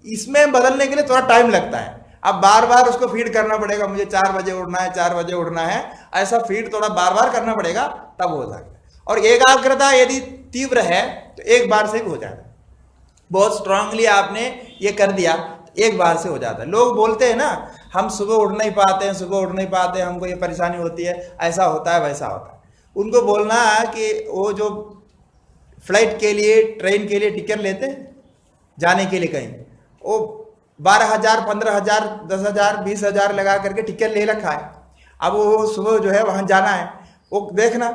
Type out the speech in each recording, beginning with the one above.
इसमें बदलने के लिए थोड़ा टाइम लगता है। अब बार बार उसको फीड करना पड़ेगा, मुझे 4 बजे उठना है, 4 बजे उठना है, ऐसा फीड थोड़ा बार बार करना पड़ेगा, तब हो सकता है। और एकाग्रता यदि तीव्र है तो एक बार से भी हो जाता है। बहुत स्ट्रांगली आपने ये कर दिया तो एक बार से हो जाता है। लोग बोलते हैं ना, हम सुबह उठ नहीं पाते हैं, सुबह उठ नहीं पाते हैं, हमको ये परेशानी होती है, ऐसा होता है वैसा होता है। उनको बोलना है कि वो जो फ्लाइट के लिए, ट्रेन के लिए टिकट लेते हैं जाने के लिए कहीं, वो 12,000, 15,000, 10,000, 20,000 लगा करके टिकट ले रखा है। अब वो सुबह जो है वहां जाना है, वो देखना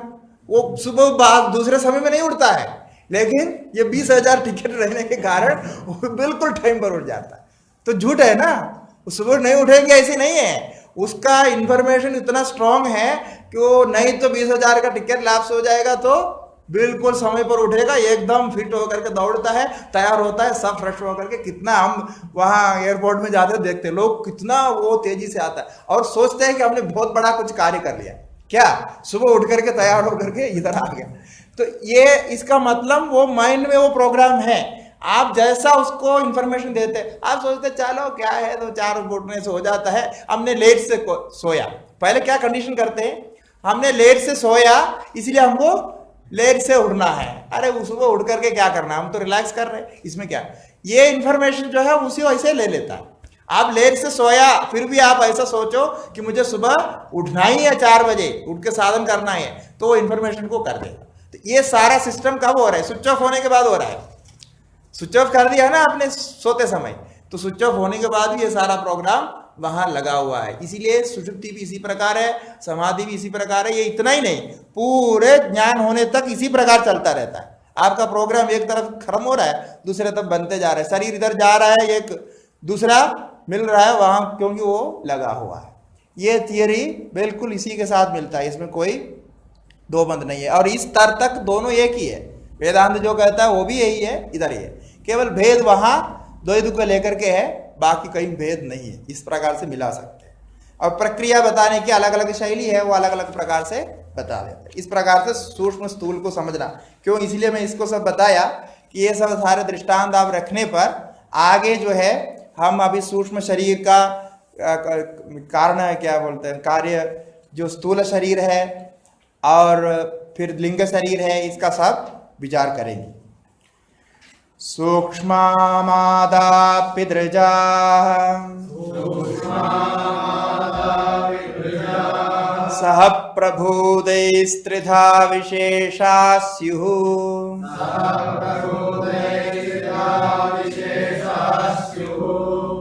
वो सुबह बाद दूसरे समय में नहीं उठता है, लेकिन ये 20,000 टिकट रहने के कारण वो बिल्कुल टाइम पर उठ जाता है। तो झूठ है ना, वो सुबह नहीं उठेंगे ऐसे नहीं है, उसका इंफॉर्मेशन इतना स्ट्रांग है कि वो नहीं तो 20,000 का टिकट लैप्स हो जाएगा तो बिल्कुल समय पर उठेगा, एकदम फिट होकर के दौड़ता है, तैयार होता है, सब फ्रेश होकर के। कितना हम वहाँ एयरपोर्ट में जाते देखते हैं लोग, कितना वो तेजी से आता है और सोचते हैं कि हमने बहुत बड़ा कुछ कार्य कर लिया, क्या सुबह उठ करके तैयार होकर के इधर आ गया। तो ये इसका मतलब वो माइंड में वो प्रोग्राम है। आप जैसा उसको इंफॉर्मेशन देते, आप सोचते चलो क्या है, तो 4 उठने से हो जाता है, हमने लेट से सोया। पहले क्या कंडीशन करते हैं, हमने लेट से सोया इसलिए हमको लेट से उठना है। अरे वो सुबह उठ करके क्या करना, हम तो रिलैक्स कर रहे हैं, इसमें क्या। ये इंफॉर्मेशन जो है उसी वैसे ले लेता है। आप लेट से सोया फिर भी आप ऐसा सोचो कि मुझे सुबह उठना ही है, 4 बजे उठ के साधन करना है, तो वो इंफॉर्मेशन को कर देगा। तो ये सारा सिस्टम कब हो रहा है, स्विच ऑफ होने के बाद हो रहा है। स्विच ऑफ कर दिया ना आपने सोते समय, तो स्विच ऑफ होने के बाद भी ये सारा प्रोग्राम वहां लगा हुआ है। इसीलिए सुषुप्ति भी इसी प्रकार है, समाधि भी इसी प्रकार है। ये इतना ही नहीं, पूरे ज्ञान होने तक इसी प्रकार चलता रहता है। आपका प्रोग्राम एक तरफ खत्म हो रहा है, दूसरे तरफ बनते जा रहा है। शरीर इधर जा रहा है, एक दूसरा मिल रहा है वहां, क्योंकि वो लगा हुआ है। ये थियरी बिल्कुल इसी के साथ मिलता है, इसमें कोई दो बंद नहीं है। और इस स्तर तक दोनों एक ही है। वेदांत जो कहता है वो भी यही है, इधर ही है। केवल भेद वहां द्वैत को लेकर के है, बाकी कहीं भेद नहीं है। इस प्रकार से मिला सकते हैं। और प्रक्रिया बताने की अलग अलग शैली है, वो अलग अलग प्रकार से बता देते हैं। इस प्रकार से सूक्ष्म स्थूल को समझना, क्यों इसलिए मैं इसको सब बताया कि ये सब सारे दृष्टांत आप रखने पर आगे जो है हम अभी सूक्ष्म शरीर का कारण है, क्या बोलते हैं, कार्य जो स्थूल शरीर है और फिर लिंग शरीर है, इसका सब विचार करेंगे। सूक्ष्मादापिदृजा सह प्रभुदैस्त्रिधा विशेषा स्युः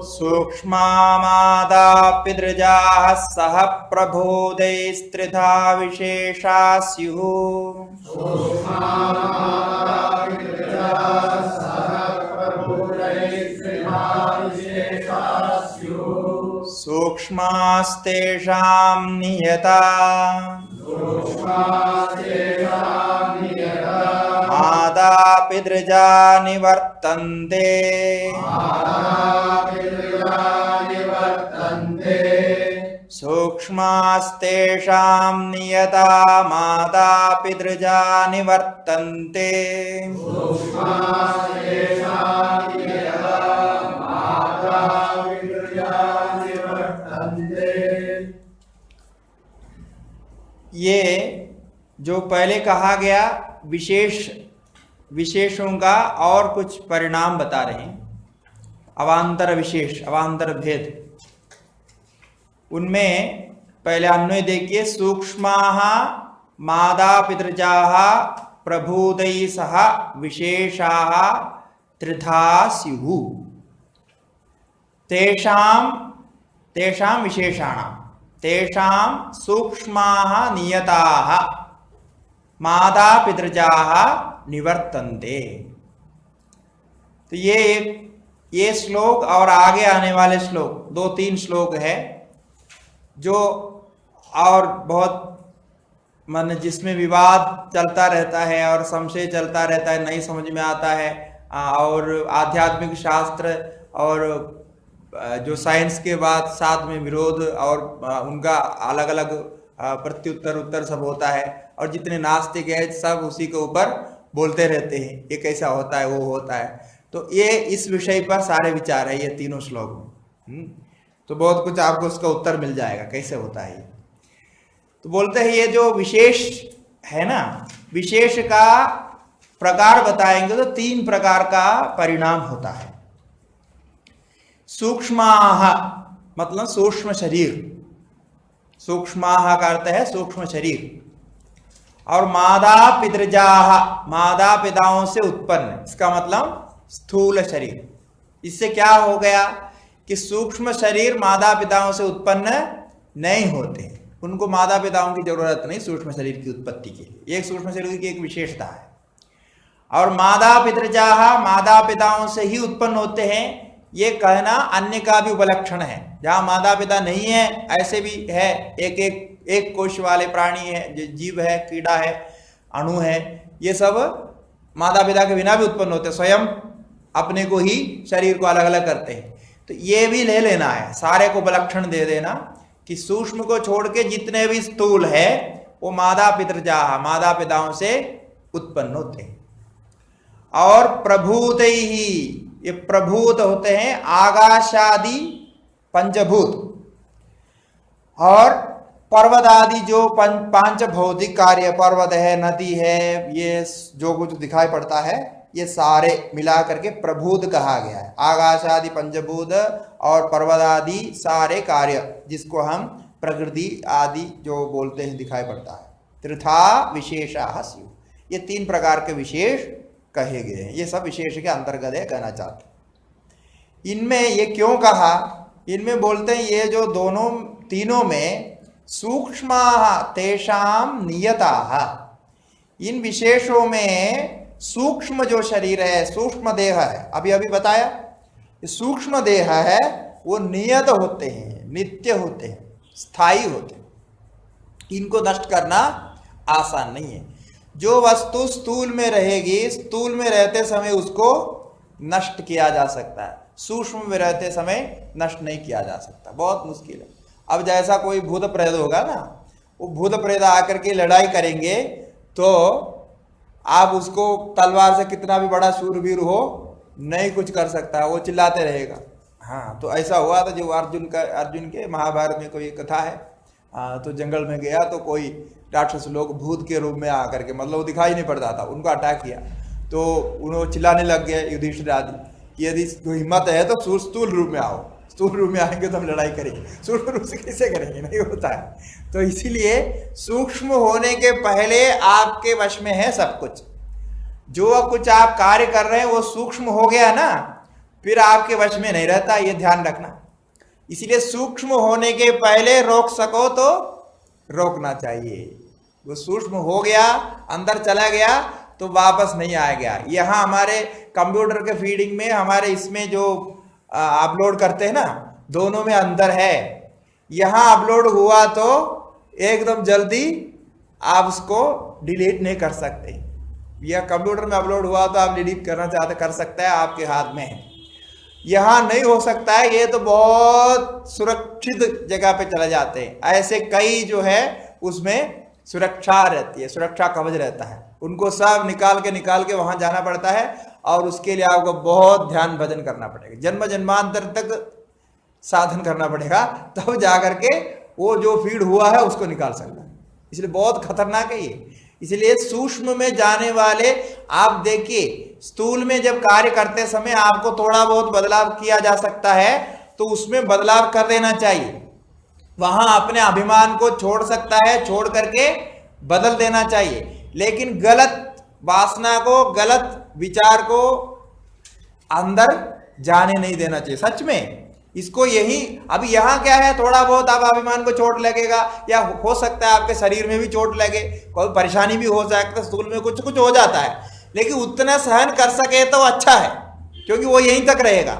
सूक्ष्मादापिदृजाः सह प्रभुदैस्त्रिधा विशेषा स्युः सूक्ष्मास्तेषां नियता मादापिदृजा निवर्तन्ते सूक्ष्मास्तेषां नियता मादापिदृजा निवर्तन्ते ये जो पहले कहा गया विशेषों का और कुछ परिणाम बता रहे हैं। अवान्तर विशेष, अवान्तर भेद, उनमें पहले अन्वय देखिए। सूक्ष्माः मादापितृजाः प्रभूदैः सह विशेषाः त्रिधा स्युः तेषां विशेषाणां तेषां सूक्ष्माः नियताः मादापितृजाः निवर्तन्ते। तो ये श्लोक और आगे आने वाले श्लोक 2-3 श्लोक है जो और बहुत मन जिसमें विवाद चलता रहता है और संशय चलता रहता है, नहीं समझ में आता है। और आध्यात्मिक शास्त्र और जो साइंस के बाद साथ में विरोध और उनका अलग अलग प्रत्युत्तर सब होता है। और जितने नास्तिक है सब उसी के ऊपर बोलते रहते हैं, ये कैसा होता है, वो होता है। तो ये इस विषय पर सारे विचार है ये तीनों श्लोक में। तो बहुत कुछ आपको उसका उत्तर मिल जाएगा कैसे होता है ये। तो बोलते हैं ये जो विशेष है ना, विशेष का प्रकार बताएंगे तो 3 प्रकार का परिणाम होता है। सूक्ष्माः मतलब सूक्ष्म शरीर, सूक्ष्माः का अर्थ है सूक्ष्म शरीर, और मादा पितृजाः मादा पिताओं से उत्पन्न, इसका मतलब स्थूल शरीर। इससे क्या हो गया कि सूक्ष्म शरीर माता पिताओं से उत्पन्न नहीं होते, उनको माता पिताओं की जरूरत नहीं सूक्ष्म शरीर की उत्पत्ति के लिए, एक सूक्ष्म शरीर की एक विशेषता है। और माता पितृजाः माता पिताओं से ही उत्पन्न होते हैं, ये कहना अन्य का भी उपलक्षण है। जहां माता पिता नहीं है ऐसे भी है, एक कोश वाले प्राणी है, जीव है, कीड़ा है, अणु है, ये सब माता पिता के बिना भी उत्पन्न होते, स्वयं अपने को ही शरीर को अलग अलग करते हैं। तो ये भी ले लेना है, सारे को उपलक्षण दे देना कि सूक्ष्म को छोड़ के जितने भी स्थूल है वो माता पितृजाः माता पिताओं से उत्पन्न होते हैं। और प्रभूत ही, ये प्रभूत होते हैं आकाशादि पंचभूत, और पर्वत आदि जो पांच भौतिक कार्य, पर्वत है, नदी है, ये जो कुछ दिखाई पड़ता है ये सारे मिला करके प्रभूत कहा गया है। आकाश आदि पंचभूत और पर्वत आदि सारे कार्य जिसको हम प्रकृति आदि जो बोलते हैं दिखाई पड़ता है। त्रिथा विशेषाः स्युः, ये 3 प्रकार के विशेष कहे गए हैं, ये सब विशेष के अंतर्गत है कहना चाहते हैं। इनमें ये क्यों कहा, इनमें बोलते हैं ये जो दोनों तीनों में सूक्ष्माः तेषां नियताः, इन विशेषों में सूक्ष्म जो शरीर है, सूक्ष्म देह है, अभी अभी बताया सूक्ष्म देह है, वो नियत होते हैं, नित्य होते हैं, स्थायी होते हैं, इनको नष्ट करना आसान नहीं है। जो वस्तु स्थूल में रहेगी, स्थूल में रहते समय उसको नष्ट किया जा सकता है, सूक्ष्म में रहते समय नष्ट नहीं किया जा सकता, बहुत मुश्किल है। अब जैसा कोई भूत प्रेत होगा ना, वो भूत प्रेत आकर के लड़ाई करेंगे तो आप उसको तलवार से कितना भी बड़ा शूरवीर हो नहीं कुछ कर सकता, वो चिल्लाते रहेगा। हाँ, तो ऐसा हुआ था जो अर्जुन के महाभारत में कोई कथा है। तो जंगल में गया तो कोई राक्षस लोग भूत के रूप में आकर के, मतलब वो दिखाई नहीं पड़ता था, उनको अटैक किया, तो उन्होंने चिल्लाने लग गए युधिष्ठिर आदि कि यदि हिम्मत है तो स्थूल रूप में आओ, स्थूल रूप में आएंगे तो हम लड़ाई करेंगे, सूक्ष्म रूप से कैसे करेंगे, नहीं होता है। तो इसीलिए सूक्ष्म होने के पहले आपके वश में है सब कुछ, जो कुछ आप कार्य कर रहे हैं वो सूक्ष्म हो गया ना, फिर आपके वश में नहीं रहता, ये ध्यान रखना। इसलिए सूक्ष्म होने के पहले रोक सको तो रोकना चाहिए। वो सूक्ष्म हो गया, अंदर चला गया तो वापस नहीं आएगा। यहाँ हमारे कंप्यूटर के फीडिंग में, हमारे इसमें जो अपलोड करते हैं ना, दोनों में अंदर है। यहाँ अपलोड हुआ तो एकदम जल्दी आप उसको डिलीट नहीं कर सकते, या कंप्यूटर में अपलोड हुआ तो आप डिलीट करना चाहते कर सकते हैं, आपके हाथ में है। यहाँ नहीं हो सकता है, ये तो बहुत सुरक्षित जगह पे चले जाते हैं। ऐसे कई जो है उसमें सुरक्षा रहती है, सुरक्षा कवच रहता है, उनको सब निकाल के वहां जाना पड़ता है, और उसके लिए आपको बहुत ध्यान भजन करना पड़ेगा, जन्म जन्मांतर तक साधन करना पड़ेगा, तब जाकर के वो जो फीड हुआ है उसको निकाल सकता है। इसलिए बहुत खतरनाक है ये। इसलिए सूक्ष्म में जाने वाले, आप देखिए स्थूल में जब कार्य करते समय आपको थोड़ा बहुत बदलाव किया जा सकता है तो उसमें बदलाव कर देना चाहिए। वहां अपने अभिमान को छोड़ सकता है, छोड़ करके बदल देना चाहिए, लेकिन गलत वासना को, गलत विचार को अंदर जाने नहीं देना चाहिए। सच में इसको यही, अभी यहाँ क्या है, थोड़ा बहुत आप अभिमान को चोट लगेगा, या हो सकता है आपके शरीर में भी चोट लगे, कोई परेशानी भी हो सकता है, स्थूल में कुछ कुछ हो जाता है, लेकिन उतना सहन कर सके तो अच्छा है, क्योंकि वो यहीं तक रहेगा।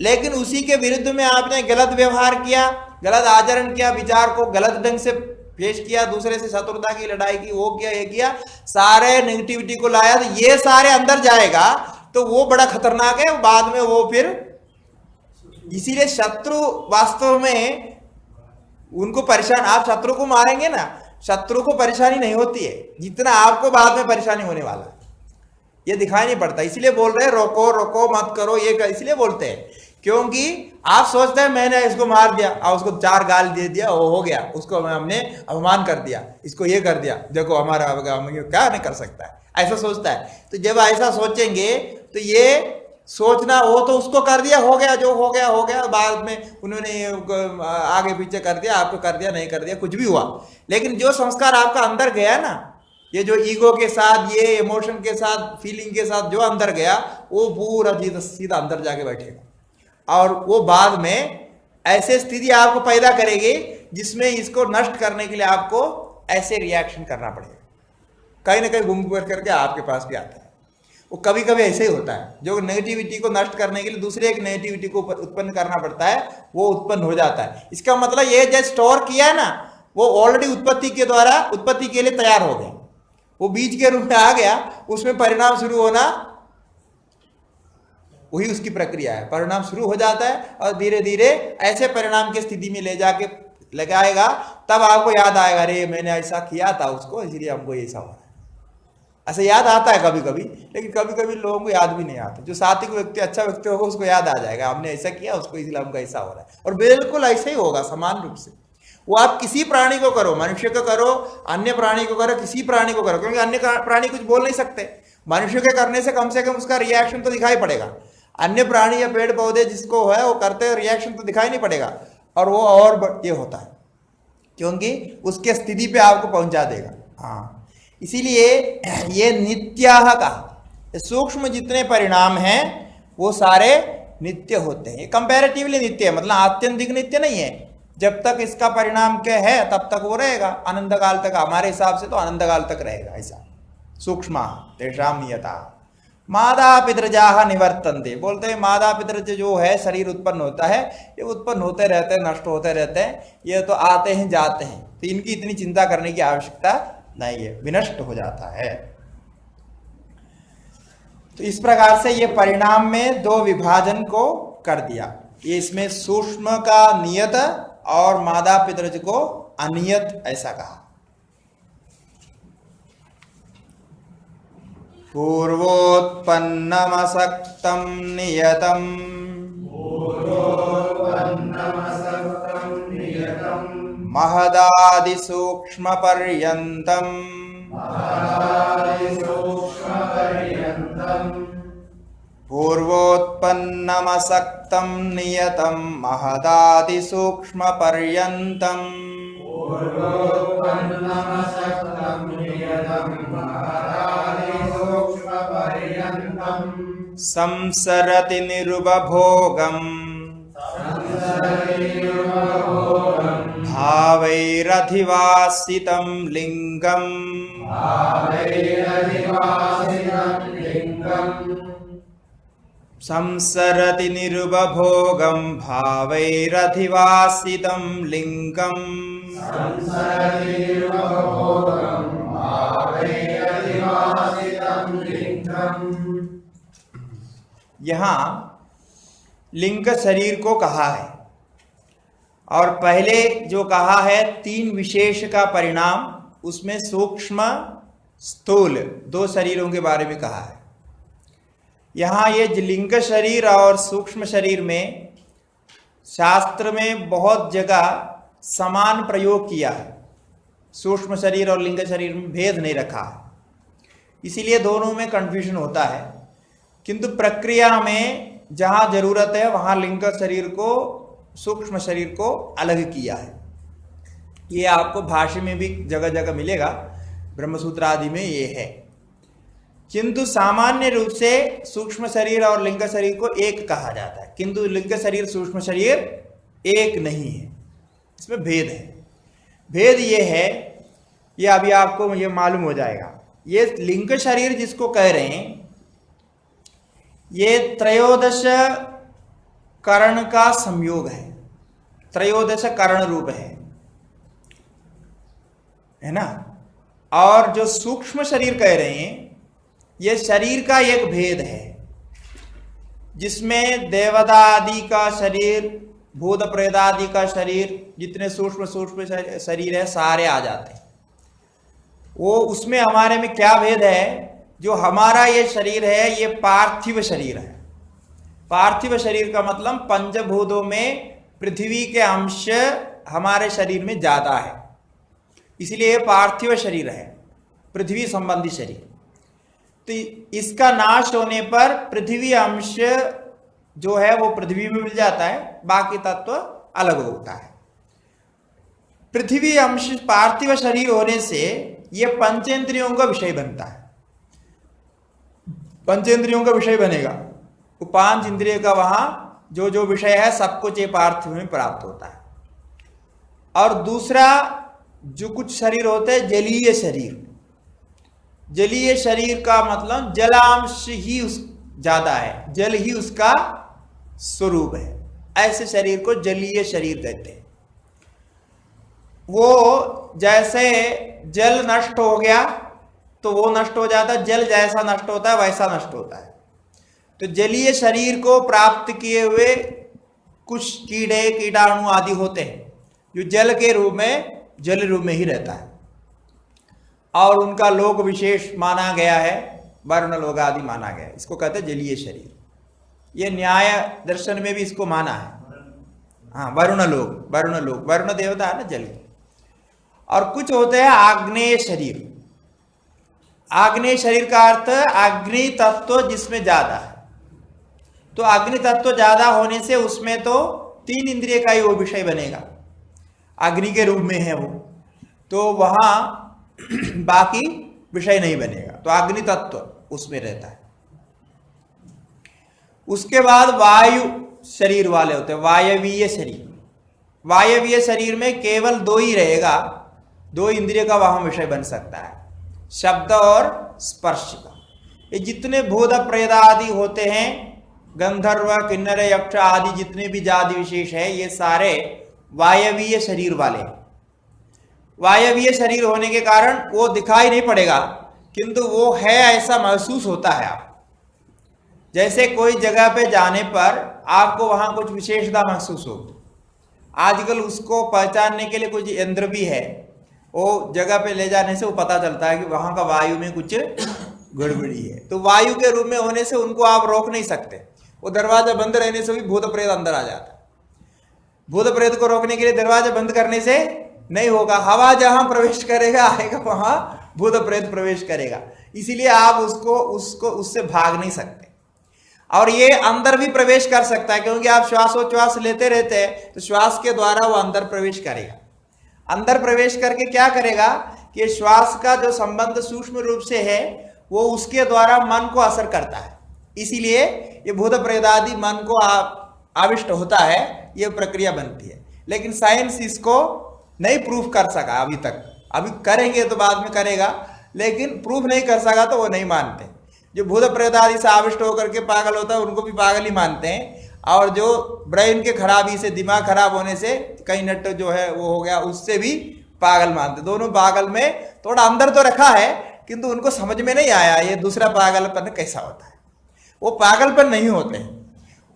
लेकिन उसी के विरुद्ध में आपने गलत व्यवहार किया, गलत आचरण किया, विचार को गलत ढंग से पेश किया, दूसरे से शत्रुता की लड़ाई की, वो किया, ये किया, सारे नेगेटिविटी को लाया, तो ये सारे अंदर जाएगा तो वो बड़ा खतरनाक है बाद में वो फिर। इसीलिए शत्रु वास्तव में उनको परेशान, आप शत्रु को मारेंगे ना, शत्रु को परेशानी नहीं होती है जितना आपको बाद में परेशानी होने वाला है। ये दिखाई नहीं पड़ता, इसलिए बोल रहे हैं रोको रोको मत करो, ये इसलिए बोलते हैं क्योंकि आप सोचते हैं मैंने इसको मार दिया और उसको 4 गाल दे दिया, वो हो गया, उसको हमने अपमान कर दिया, इसको ये कर दिया, देखो हमारा क्या नहीं कर सकता है, ऐसा सोचता है। तो जब ऐसा सोचेंगे तो ये सोचना हो तो उसको कर दिया, हो गया, जो हो गया हो गया, बाद में उन्होंने आगे पीछे कर दिया, आपको कर दिया, नहीं कर दिया, कुछ भी हुआ। लेकिन जो संस्कार आपका अंदर गया ना, ये जो ईगो के साथ, ये इमोशन के साथ, फीलिंग के साथ जो अंदर गया, वो पूरा सीधा अंदर जाके बैठेगा और वो बाद में ऐसे स्थिति आपको पैदा करेगी जिसमें इसको नष्ट करने के लिए आपको ऐसे रिएक्शन करना पड़ेगा, कहीं ना कहीं घूम फिर करके आपके पास भी आता है। वो कभी कभी ऐसे ही होता है, जो नेगेटिविटी को नष्ट करने के लिए दूसरे एक नेगेटिविटी को उत्पन्न करना पड़ता है, वो उत्पन्न हो जाता है। इसका मतलब ये जो स्टोर किया है ना, वो ऑलरेडी उत्पत्ति के द्वारा उत्पत्ति के लिए तैयार हो गया, वो बीज के रूप में आ गया, उसमें परिणाम शुरू होना वही उसकी प्रक्रिया है। परिणाम शुरू हो जाता है और धीरे धीरे ऐसे परिणाम की स्थिति में ले जाके लगाएगा, तब आपको याद आएगा अरे मैंने ऐसा किया था उसको, इसलिए हमको ऐसा हो रहा है। ऐसा याद आता है कभी कभी, लेकिन कभी कभी लोगों को याद भी नहीं आता। जो सात्विक व्यक्ति, अच्छा व्यक्ति होगा, उसको याद आ जाएगा हमने ऐसा किया उसको, इसलिए हमको ऐसा हो रहा है। और बिल्कुल ऐसे ही होगा समान रूप से। वो आप किसी प्राणी को करो, मनुष्य को करो, अन्य प्राणी को करो, किसी प्राणी को करो, क्योंकि अन्य प्राणी कुछ बोल नहीं सकते। मनुष्य के करने से कम उसका रिएक्शन तो दिखाई पड़ेगा। अन्य प्राणी या पेड़ पौधे जिसको है वो करते हैं, रिएक्शन तो दिखाई नहीं पड़ेगा, और वो और ये होता है क्योंकि उसके स्थिति पे आपको पहुंचा देगा। हाँ, इसीलिए ये नित्याह का सूक्ष्म जितने परिणाम हैं वो सारे नित्य होते हैं। ये कंपैरेटिवली नित्य है, मतलब आत्यंतिक नित्य नहीं है। जब तक इसका परिणाम क्या है तब तक वो रहेगा, अनंत काल तक। हमारे हिसाब से तो अनंत काल तक रहेगा ऐसा। सूक्ष्म तेषाम नियता मादा पितृजाह निवर्तन्ते, बोलते हैं मादा पितृ जो है शरीर उत्पन्न होता है, ये उत्पन्न होते रहते हैं, नष्ट होते रहते हैं, ये तो आते हैं जाते हैं, तो इनकी इतनी चिंता करने की आवश्यकता नहीं है, विनष्ट हो जाता है। तो इस प्रकार से ये परिणाम में 2 विभाजन को कर दिया। ये इसमें सूक्ष्म का नियत और मादा पितृज को अनियत ऐसा कहा। पूर्वोत्पन्नमसक्तं नियतं महदादि सूक्ष्म पर्यन्तं पूर्वोत्पन्नमसक्तं नियतं महदादि सूक्ष्म पर्यन्तं संसरति निरुपभोगम् भावैरधिवासितं लिंगम् संसरति निरुपभोगं भावैरधिवासितं लिंगम् यहाँ लिंग शरीर को कहा है, और पहले जो कहा है 3 विशेष का परिणाम, उसमें सूक्ष्म स्थूल 2 शरीरों के बारे में कहा है। यहाँ ये लिंग शरीर और सूक्ष्म शरीर में शास्त्र में बहुत जगह समान प्रयोग किया है। सूक्ष्म शरीर और लिंग शरीर में भेद नहीं रखा है, इसीलिए दोनों में कंफ्यूजन होता है। किंतु प्रक्रिया में जहाँ जरूरत है वहाँ लिंग शरीर को, सूक्ष्म शरीर को अलग किया है। ये आपको भाष्य में भी जगह जगह मिलेगा, ब्रह्मसूत्र आदि में ये है। किंतु सामान्य रूप से सूक्ष्म शरीर और लिंग शरीर को एक कहा जाता है, किंतु लिंग शरीर सूक्ष्म शरीर एक नहीं है, इसमें भेद है। भेद ये है, ये अभी आपको ये मालूम हो जाएगा। ये लिंग शरीर जिसको कह रहे हैं, ये 13 करण का संयोग है, 13 करण रूप है ना। और जो सूक्ष्म शरीर कह रहे हैं, ये शरीर का एक भेद है, जिसमें देवता आदि का शरीर, भूत प्रेत आदि का शरीर, जितने सूक्ष्म शरीर है सारे आ जाते हैं। वो उसमें हमारे में क्या भेद है जो हमारा ये शरीर है ये पार्थिव शरीर है। पार्थिव शरीर का मतलब पंचभूतों में पृथ्वी के अंश हमारे शरीर में ज्यादा है, इसलिए पार्थिव शरीर है, पृथ्वी संबंधी शरीर। तो इसका नाश होने पर पृथ्वी अंश जो है वो पृथ्वी में मिल जाता है, बाकी तत्व अलग होता है। पृथ्वी अंश पार्थिव शरीर होने से यह पंचेंद्रियों का विषय बनता है, पंचेंद्रियों का विषय बनेगा। वो पांच इंद्रिय का वहां जो जो विषय है सब कुछ ये पार्थिव में प्राप्त होता है। और दूसरा जो कुछ शरीर होते हैं जलीय शरीर, जलीय शरीर का मतलब जलांश ही ज्यादा है, जल ही उसका स्वरूप है, ऐसे शरीर को जलीय शरीर कहते हैं। वो जैसे जल नष्ट हो गया तो वो नष्ट हो जाता है, जल जैसा नष्ट होता है वैसा नष्ट होता है। तो जलीय शरीर को प्राप्त किए हुए कुछ कीड़े कीटाणु आदि होते हैं जो जल के रूप में, जल रूप में ही रहता है, और उनका लोक विशेष माना गया है, वरुण लोक आदि माना गया है। इसको कहते हैं जलीय शरीर। ये न्याय दर्शन में भी इसको माना है। हाँ, वरुण लोक, वरुण लोक, वरुण देवता है ना जल के। और कुछ होते हैं आग्नेय शरीर। आग्नेय शरीर का अर्थ अग्नि तत्व जिसमें ज्यादा है। तो अग्नि तत्व ज्यादा होने से उसमें तो तीन इंद्रिय का ही वो विषय बनेगा, अग्नि के रूप में है वो, तो वहां बाकी विषय नहीं बनेगा। तो अग्नि तत्व उसमें रहता है। उसके बाद वायु शरीर वाले होते हैं, वायवीय शरीर। वायवीय शरीर में केवल दो ही रहेगा, दो इंद्रिय का वहां विषय बन सकता है, शब्द और स्पर्श का। ये जितने भूत प्रेत आदि होते हैं, गंधर्व किन्नर यक्ष आदि जितने भी जाति विशेष है, ये सारे वायवीय शरीर वाले। वायवीय शरीर होने के कारण वो दिखाई नहीं पड़ेगा, किंतु वो है ऐसा महसूस होता है। आप जैसे कोई जगह पे जाने पर आपको वहां कुछ विशेषता महसूस होगी। आजकल उसको पहचानने के लिए कुछ यंत्र भी है, वो जगह पे ले जाने से वो पता चलता है कि वहां का वायु में कुछ गड़बड़ी है। तो वायु के रूप में होने से उनको आप रोक नहीं सकते, वो दरवाजा बंद रहने से भी भूत प्रेत अंदर आ जाता है। भूत प्रेत को रोकने के लिए दरवाजा बंद करने से नहीं होगा, हवा जहां प्रवेश करेगा आएगा वहां भूत प्रेत प्रवेश करेगा, इसीलिए आप उसको उससे भाग नहीं सकते। और ये अंदर भी प्रवेश कर सकता है, क्योंकि आप श्वासोच्छ्वास लेते रहते हैं तो श्वास के द्वारा वो अंदर प्रवेश करेगा। अंदर प्रवेश करके क्या करेगा कि श्वास का जो संबंध सूक्ष्म रूप से है वो उसके द्वारा मन को असर करता है, इसीलिए ये भूत प्रेत आदि मन को आविष्ट होता है, ये प्रक्रिया बनती है। लेकिन साइंस इसको नहीं प्रूफ कर सका अभी तक, अभी करेंगे तो बाद में करेगा, लेकिन प्रूफ नहीं कर सका तो वो नहीं मानते। जो भूत प्रेत आदि से आविष्ट होकर के पागल होता है उनको भी पागल ही मानते हैं, और जो ब्रेन के खराबी से, दिमाग खराब होने से कई नट जो है वो हो गया, उससे भी पागल मानते। दोनों पागल में थोड़ा अंदर तो रखा है, किंतु उनको समझ में नहीं आया ये दूसरा पागलपन कैसा होता है। वो पागलपन नहीं होते हैं,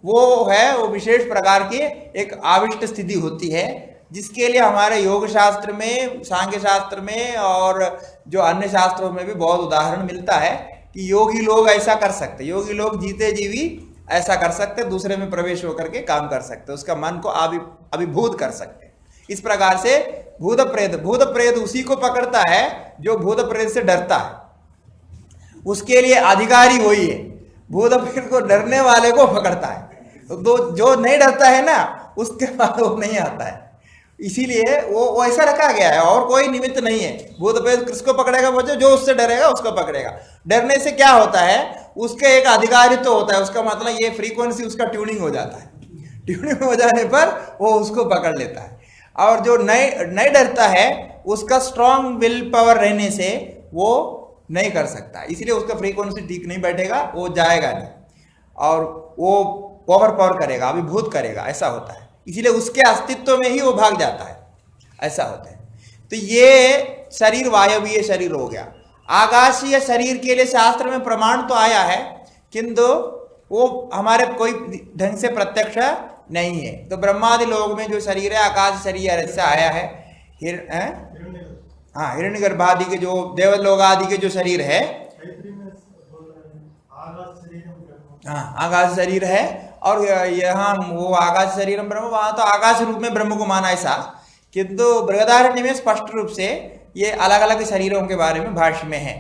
वो है वो विशेष प्रकार की एक आविष्ट स्थिति होती है, जिसके लिए हमारे योग शास्त्र में, सांख्य शास्त्र में और जो अन्य शास्त्रों में भी बहुत उदाहरण मिलता है कि योगी लोग ऐसा कर सकते, योगी लोग जीते जीवी ऐसा कर सकते, दूसरे में प्रवेश होकर के काम कर सकते, उसका मन को अभिभूत कर सकते। इस प्रकार से भूत प्रेत उसी को पकड़ता है जो भूत प्रेत से डरता है, उसके लिए अधिकारी वही है। भूत प्रेत को डरने वाले को पकड़ता है, तो जो नहीं डरता है ना उसके बाद वो नहीं आता है, इसीलिए वो ऐसा रखा गया है, और कोई निमित्त नहीं है। भूत प्रेत किसको पकड़ेगा? वो जो उससे डरेगा उसको पकड़ेगा। डरने से क्या होता है, उसके एक अधिकारित्व होता है, उसका मतलब ये फ्रीक्वेंसी उसका ट्यूनिंग हो जाता है, ट्यूनिंग हो जाने पर वो उसको पकड़ लेता है। और जो नहीं डरता है उसका स्ट्रॉन्ग विल पावर रहने से वो नहीं कर सकता, इसलिए उसका फ्रीक्वेंसी ठीक नहीं बैठेगा, वो जाएगा नहीं, और वो ओवर पावर करेगा, अभिभूत करेगा, ऐसा होता है। इसलिए उसके अस्तित्व में ही वो भाग जाता है, ऐसा होता है। तो ये शरीर वायवीय शरीर हो गया। आकाशीय शरीर के लिए शास्त्र में प्रमाण तो आया है, किंतु वो हमारे कोई ढंग से प्रत्यक्ष नहीं है। तो ब्रह्मादि लोग में जो शरीर है आकाश शरीर ऐसा आया है, हिरण्यगर्भ आदि के जो देवलोक आदि के जो शरीर है, हाँ, आकाश शरीर है। और यहाँ वो आकाश शरीर ब्रह्म, वहां तो आकाश रूप में ब्रह्म को माना ऐसा, किंतु बृहदारण्य में स्पष्ट रूप से ये अलग अलग शरीरों के बारे में भाष्य में है।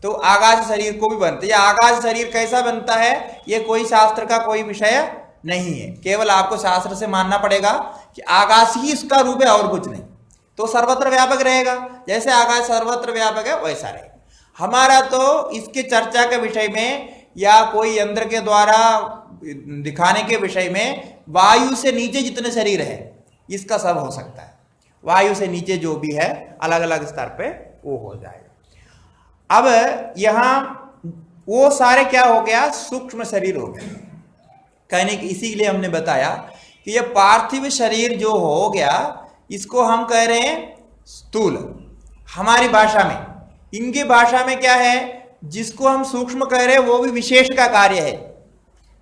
तो आकाश शरीर को भी बनता है। आकाश शरीर कैसा बनता है ये कोई शास्त्र का कोई विषय नहीं है, केवल आपको शास्त्र से मानना पड़ेगा कि आकाश ही इसका रूप है और कुछ नहीं, तो सर्वत्र व्यापक रहेगा। जैसे आकाश सर्वत्र व्यापक है वैसा रहेगा। हमारा तो इसके चर्चा के विषय में या कोई यंत्र के द्वारा दिखाने के विषय में वायु से नीचे जितने शरीर है इसका सब हो सकता है, वायु से नीचे जो भी है अलग अलग स्तर पे वो हो जाएगा। अब यहां वो सारे क्या हो गया, सूक्ष्म शरीर हो गया। कहने की इसीलिए हमने बताया कि ये पार्थिव शरीर जो हो गया इसको हम कह रहे हैं स्थूल हमारी भाषा में। इनकी भाषा में क्या है, जिसको हम सूक्ष्म कह रहे हैं वो भी विशेष का कार्य है।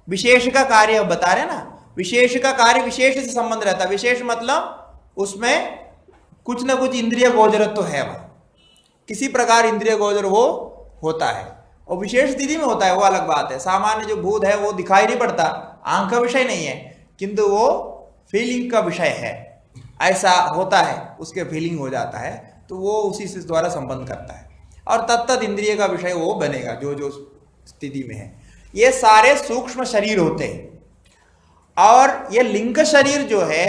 विशेष का कार्य बता रहे ना, विशेष का कार्य विशेष से संबंध रहता है। विशेष मतलब उसमें कुछ ना कुछ इंद्रिय गोचरत्व तो है, वह किसी प्रकार इंद्रिय गोचर वो होता है और विशेष स्थिति में होता है, वो अलग बात है। सामान्य जो भूत है वो दिखाई नहीं पड़ता, आंख का विषय नहीं है, किंतु वो फीलिंग का विषय है, ऐसा होता है, उसके फीलिंग हो जाता है, तो वो उसी से द्वारा संबंध करता है और तत्त इंद्रिय का विषय वो बनेगा जो जो स्थिति में है। ये सारे सूक्ष्म शरीर होते हैं। और ये लिंग शरीर जो है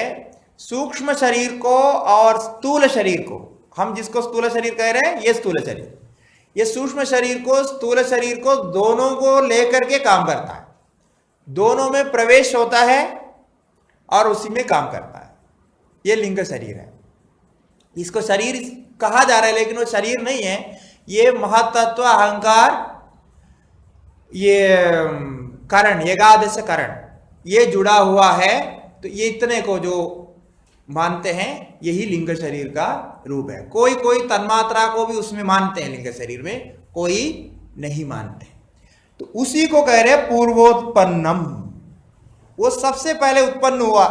सूक्ष्म शरीर को और स्थूल शरीर को, हम जिसको स्थूल शरीर कह रहे हैं ये स्थूल शरीर, ये सूक्ष्म शरीर को स्थूल शरीर को दोनों को लेकर के काम करता है, दोनों में प्रवेश होता है और उसी में काम करता है। ये लिंग शरीर है, इसको शरीर कहा जा रहा है लेकिन वो शरीर नहीं है, ये महत्त्व अहंकार, ये करण, एकादश करण ये जुड़ा हुआ है। तो ये इतने को जो मानते हैं यही लिंग शरीर का रूप है। कोई कोई तन्मात्रा को भी उसमें मानते हैं लिंग शरीर में, कोई नहीं मानते। तो उसी को कह रहे पूर्वोत्पन्नम, वो सबसे पहले उत्पन्न हुआ।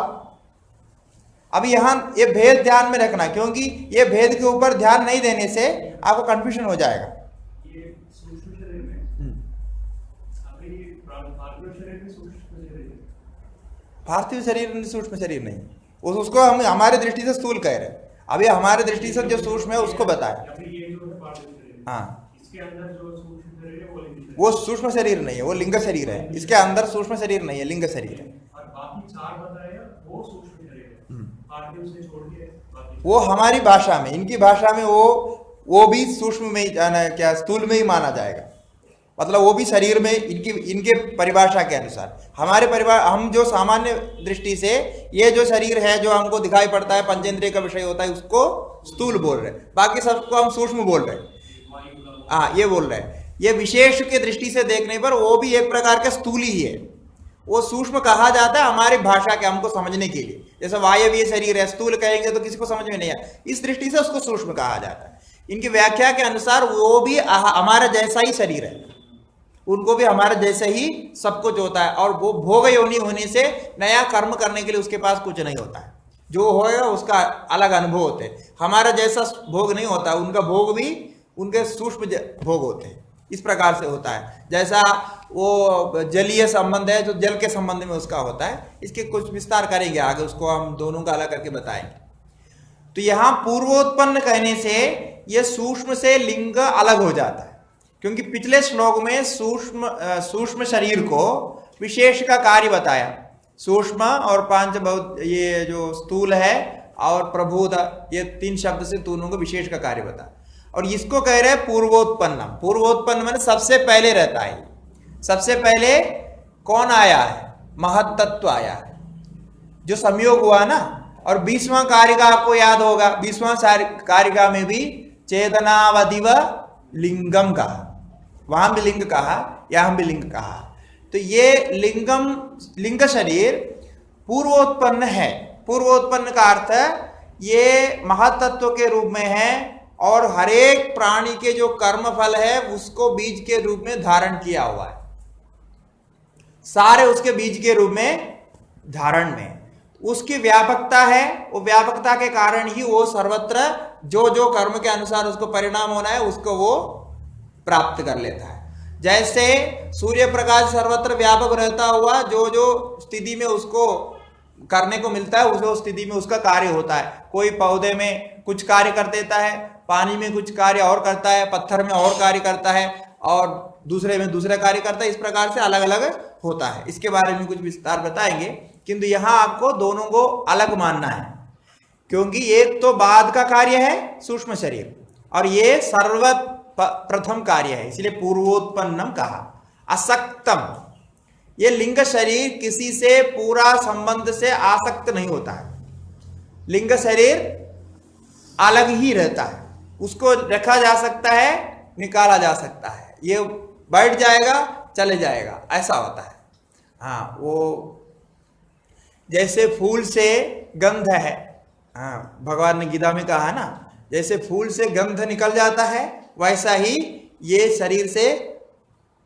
अब यहां ये भेद ध्यान में रखना, क्योंकि ये भेद के ऊपर ध्यान नहीं देने से आपको कंफ्यूजन हो जाएगा। पार्थिव शरीर सूक्ष्म शरीर नहीं, उसको हम हमारे दृष्टि से स्थूल कह रहे हैं। अभी हमारे दृष्टि से जो सूक्ष्म है उसको बताएं। हाँ, वो सूक्ष्म शरीर नहीं है, वो लिंग शरीर है। इसके अंदर सूक्ष्म शरीर नहीं है, लिंग शरीर है। वो हमारी भाषा में, इनकी भाषा में वो भी सूक्ष्म में ही क्या स्थूल में ही माना जाएगा, मतलब वो भी शरीर में इनके परिभाषा के अनुसार। हमारे हम जो सामान्य दृष्टि से ये जो शरीर है जो हमको दिखाई पड़ता है, पंचेंद्रिय का विषय होता है, उसको स्थूल बोल रहे हैं, बाकी सबको हम सूक्ष्म बोल रहे हैं। हाँ, ये बोल रहे हैं। ये विशेष के दृष्टि से देखने पर वो भी एक प्रकार का स्थूल ही है, वो सूक्ष्म कहा जाता है हमारी भाषा के हमको समझने के लिए। जैसे वायवीय शरीर है, स्थूल कहेंगे तो किसी को समझ में नहीं आया, इस दृष्टि से उसको सूक्ष्म कहा जाता है। इनकी व्याख्या के अनुसार वो भी हमारा जैसा ही शरीर है, उनको भी हमारे जैसे ही सब कुछ होता है। और वो भोग योनि होने से नया कर्म करने के लिए उसके पास कुछ नहीं होता है, जो होएगा उसका अलग अनुभव होते हैं। हमारा जैसा भोग नहीं होता, उनका भोग भी उनके सूक्ष्म भोग होते हैं। इस प्रकार से होता है, जैसा वो जलीय संबंध है जो जल के संबंध में उसका होता है। इसके कुछ विस्तार करेंगे आगे, उसको हम दोनों का अलग करके बताएंगे। तो यहां पूर्वोत्पन्न कहने से यह सूक्ष्म से लिंग अलग हो जाता है, क्योंकि पिछले श्लोक में सूक्ष्म शरीर को विशेष का कार्य बताया। सूक्ष्म और पांच बहुत, ये जो स्थूल है और प्रभुत, ये तीन शब्द से दोनों को विशेष का कार्य बताया। और इसको कह रहे हैं पूर्वोत्पन्न। पूर्वोत्पन्न माने सबसे पहले रहता है। सबसे पहले कौन आया है? महत्तत्व आया है, जो संयोग हुआ ना। और 20वां कारिका आपको याद होगा, 20वां कारिका में भी चेतनावदिव लिंगम कहा, वहां भी लिंग कहा, यहां भी लिंग कहा। तो ये लिंग शरीर पूर्वोत्पन्न है। पूर्वोत्पन्न का अर्थ ये महत्तत्व के रूप में है और हरेक प्राणी के जो कर्म फल है उसको बीज के रूप में धारण किया हुआ है, सारे उसके बीज के रूप में धारण में उसकी व्यापकता है। वो व्यापकता के कारण ही वो सर्वत्र जो जो कर्म के अनुसार उसको परिणाम होना है उसको वो प्राप्त कर लेता है। जैसे सूर्य प्रकाश सर्वत्र व्यापक रहता हुआ जो जो स्थिति में उसको करने को मिलता है उस स्थिति में उसका कार्य होता है। कोई पौधे में कुछ कार्य कर देता है, पानी में कुछ कार्य और करता है, पत्थर में और कार्य करता है, और दूसरे में दूसरा कार्य करता है। इस प्रकार से अलग अलग होता है। इसके बारे में कुछ विस्तार बताएंगे, किंतु यहां आपको दोनों को अलग मानना है, क्योंकि एक तो बाद का कार्य है सूक्ष्म शरीर और ये सर्वप्रथम कार्य है, इसलिए पूर्वोत्पन्नम कहा। असक्तम, ये लिंग शरीर किसी से पूरा संबंध से आसक्त नहीं होता है। लिंग शरीर अलग ही रहता है, उसको रखा जा सकता है, निकाला जा सकता है, ये बैठ जाएगा चले जाएगा, ऐसा होता है। हाँ, वो जैसे फूल से गंध है, हाँ भगवान ने गीता में कहा ना, जैसे फूल से गंध निकल जाता है वैसा ही ये शरीर से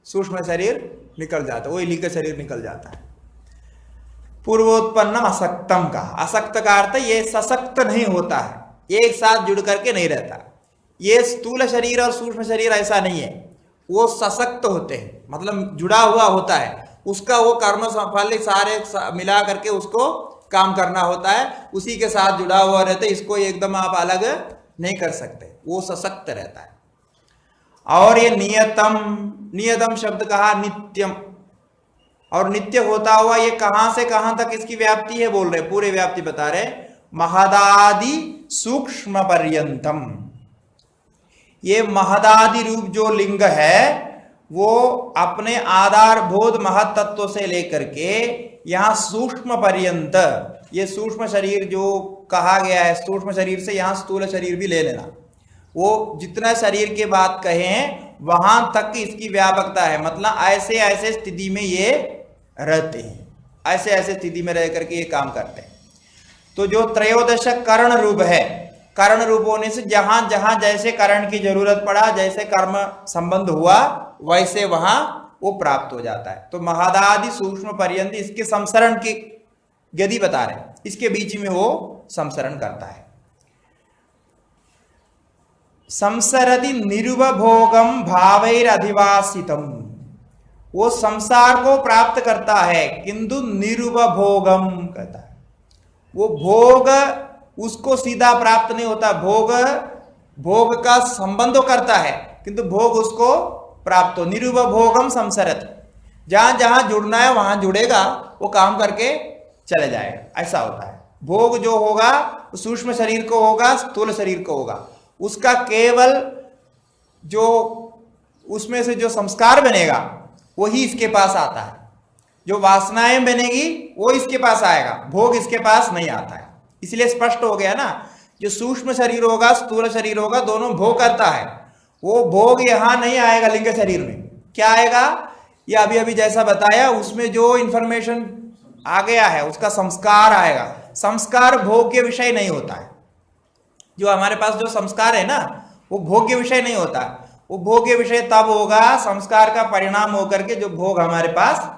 सूक्ष्म शरीर निकल जाता है, वही लिंग शरीर निकल जाता है। पूर्वोत्पन्नम असक्तम का, असक्त का अर्थ ये सशक्त नहीं होता है, एक साथ जुड़ करके नहीं रहता। ये स्थूल शरीर और सूक्ष्म शरीर ऐसा नहीं है, वो सशक्त होते हैं, मतलब जुड़ा हुआ होता है, उसका वो कर्म फल सारे मिला करके उसको काम करना होता है, उसी के साथ जुड़ा हुआ रहता है। इसको एकदम आप अलग नहीं कर सकते, वो सशक्त रहता है। और ये नियतम, नियतम शब्द कहा नित्यम, और नित्य होता हुआ ये कहां से कहां तक इसकी व्याप्ति है बोल रहे, पूरे व्याप्ति बता रहे। महदादि सूक्ष्म पर्यंतम, ये महदादि रूप जो लिंग है वो अपने आधारभूत महत तत्व से लेकर के यहां सूक्ष्म पर्यंत, ये सूक्ष्म शरीर जो कहा गया है, सूक्ष्म शरीर से यहां स्थूल शरीर भी ले लेना, वो जितना शरीर की बात कहे हैं वहां तक इसकी व्यापकता है। मतलब ऐसे ऐसे स्थिति में ये रहते हैं, ऐसे ऐसे स्थिति में रह करके ये काम करते हैं। तो जो त्रयोदश करण रूप है, करण रूप होने से जहां जहां जैसे करण की जरूरत पड़ा, जैसे कर्म संबंध हुआ, वैसे वहां वो प्राप्त हो जाता है। तो महदादि सूक्ष्म पर्यंत इसके संसरण की गति बता रहे, इसके बीच में वो संसरण करता है। संसरति निरुपभोगम भावैर अधिवासितम, वो संसार को प्राप्त करता है किंतु निरुपभोगम कहता है। वो भोग उसको सीधा प्राप्त नहीं होता, भोग का संबंध करता है किंतु भोग उसको प्राप्त हो। निरुपभोगम संसरति, जहां जहां जुड़ना है वहां जुड़ेगा, वो काम करके चले जाएगा, ऐसा होता है। भोग जो होगा सूक्ष्म शरीर को होगा, स्थूल शरीर को होगा, उसका केवल जो उसमें से जो संस्कार बनेगा वही इसके पास आता है, जो वासनाएं बनेगी वो इसके पास आएगा, भोग इसके पास नहीं आता है। इसलिए स्पष्ट हो गया ना, जो सूक्ष्म शरीर होगा स्थूल शरीर होगा दोनों भोग करता है, वो भोग यहां नहीं आएगा लिंग शरीर में। क्या आएगा, ये अभी अभी जैसा बताया उसमें जो इंफॉर्मेशन आ गया है उसका संस्कार आएगा। संस्कार भोग के विषय नहीं होता है, जो हमारे पास जो संस्कार है ना वो भोग के विषय नहीं होता, वो भोग के विषय तब होगा संस्कार का परिणाम होकर के जो भोग हमारे पास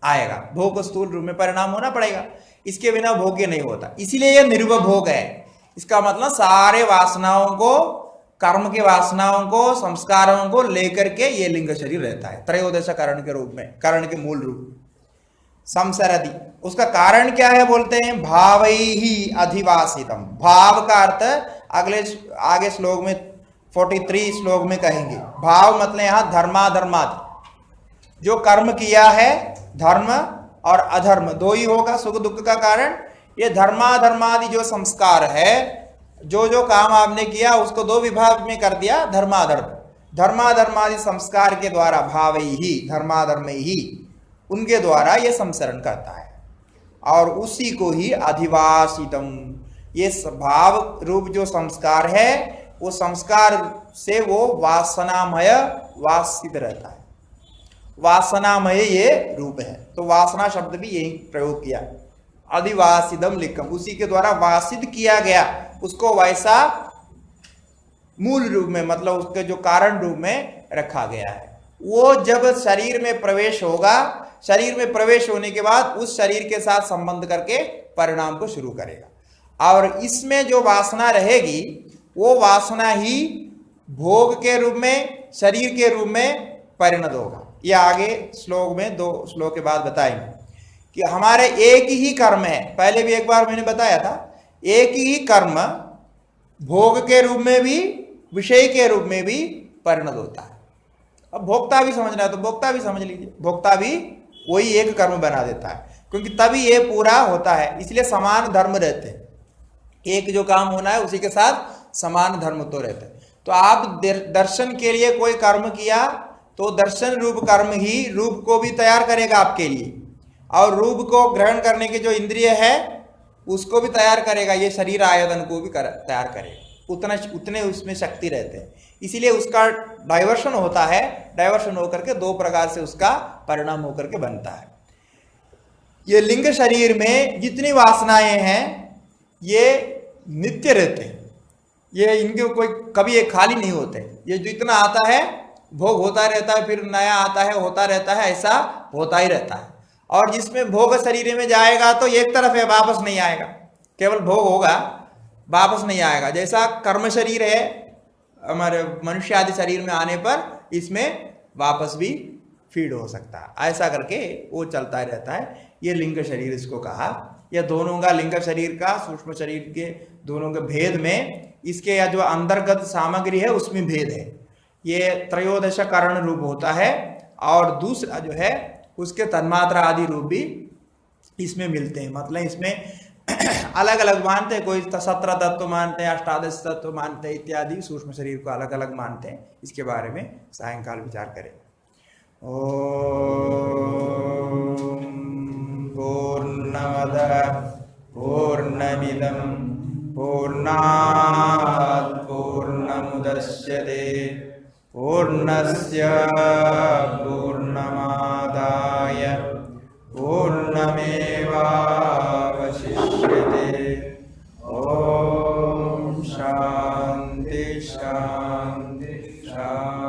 आएगा। भोग को स्थूल रूप में परिणाम होना पड़ेगा, इसके बिना भोग्य नहीं होता। इसीलिए यह निर्वभोग है। इसका मतलब सारे वासनाओं को, कर्म के वासनाओं को, संस्कारों को लेकर के ये लिंग शरीर रहता है त्रयोदश कारण के रूप में, कारण के मूल रूप। संसरति, उसका कारण क्या है बोलते हैं, भावैहि अधिवासितम। भाव का अर्थ अगले आगे श्लोक में 43 श्लोक में कहेंगे। भाव मतलब यहां धर्माधर्मादि, जो कर्म किया है धर्म और अधर्म दो ही होगा सुख दुख का कारण। ये धर्माधर्मादि जो संस्कार है, जो जो काम आपने किया उसको दो विभाग में कर दिया, धर्माधर्म। धर्माधर्मादि संस्कार के द्वारा भावैहि धर्माधर्मैहि, उनके द्वारा ये संसरण करता है, और उसी को ही अधिवासितम, ये भाव रूप जो संस्कार है वो संस्कार से वो वासनामय वासित रहता है, वासनामय ये रूप है। तो वासना शब्द भी यही प्रयोग किया, अधिवासितम लिखम, उसी के द्वारा वासित किया गया, उसको वैसा मूल रूप में मतलब उसके जो कारण रूप में रखा गया है। वो जब शरीर में प्रवेश होगा, शरीर में प्रवेश होने के बाद उस शरीर के साथ संबंध करके परिणाम को शुरू करेगा, और इसमें जो वासना रहेगी वो वासना ही भोग के रूप में, शरीर के रूप में परिणत होगा। ये आगे श्लोक में 2 श्लोक के बाद बताएंगे कि हमारे एक ही कर्म है। पहले भी एक बार मैंने बताया था, एक ही कर्म भोग के रूप में भी विषय के रूप में भी परिणत होता है। अब भोक्ता भी समझना है तो भोक्ता भी समझ लीजिए, भोक्ता भी वही एक कर्म बना देता है, क्योंकि तभी ये पूरा होता है। इसलिए समान धर्म रहते हैं, एक जो काम होना है उसी के साथ समान धर्म तो रहते हैं। तो आप दर्शन के लिए कोई कर्म किया तो दर्शन रूप कर्म ही रूप को भी तैयार करेगा आपके लिए, और रूप को ग्रहण करने की जो इंद्रिय है उसको भी तैयार करेगा, ये शरीर आयतन को भी तैयार करेगा। उतने उसमें शक्ति रहते हैं, इसीलिए उसका डाइवर्शन होता है। डाइवर्शन होकर के 2 प्रकार से उसका परिणाम होकर के बनता है। ये लिंग शरीर में जितनी वासनाएं हैं ये नित्य रहते हैं, ये इनके कोई कभी एक खाली नहीं होते। ये जितना आता है भोग होता रहता है, फिर नया आता है होता रहता है, ऐसा होता ही रहता है। और जिसमें भोग शरीर में जाएगा तो एक तरफ है, वापस नहीं आएगा, केवल भोग होगा, वापस नहीं आएगा। जैसा कर्म शरीर है हमारे मनुष्य आदि शरीर में आने पर इसमें वापस भी फीड हो सकता है, ऐसा करके वो चलता रहता है। ये लिंग शरीर इसको कहा। यह दोनों का, लिंग शरीर का सूक्ष्म शरीर के दोनों के भेद में इसके या जो अंतर्गत सामग्री है उसमें भेद है। ये त्रयोदश करण रूप होता है, और दूसरा जो है उसके तन्मात्रा आदि रूप भी इसमें मिलते हैं। मतलब इसमें अलग अलग मानते हैं, कोई 17 तत्व मानते हैं, 18 तत्व मानते हैं इत्यादि, सूक्ष्म शरीर को अलग अलग मानते हैं। इसके बारे में सायंकाल विचार करें। ओम पूर्णमदः पूर्णमिदं पूर्णात् पूर्णमुदच्यते पूर्णस्य पूर्णमादाय पूर्णमेवावशिष्यते। ओम शांति शांति शांति।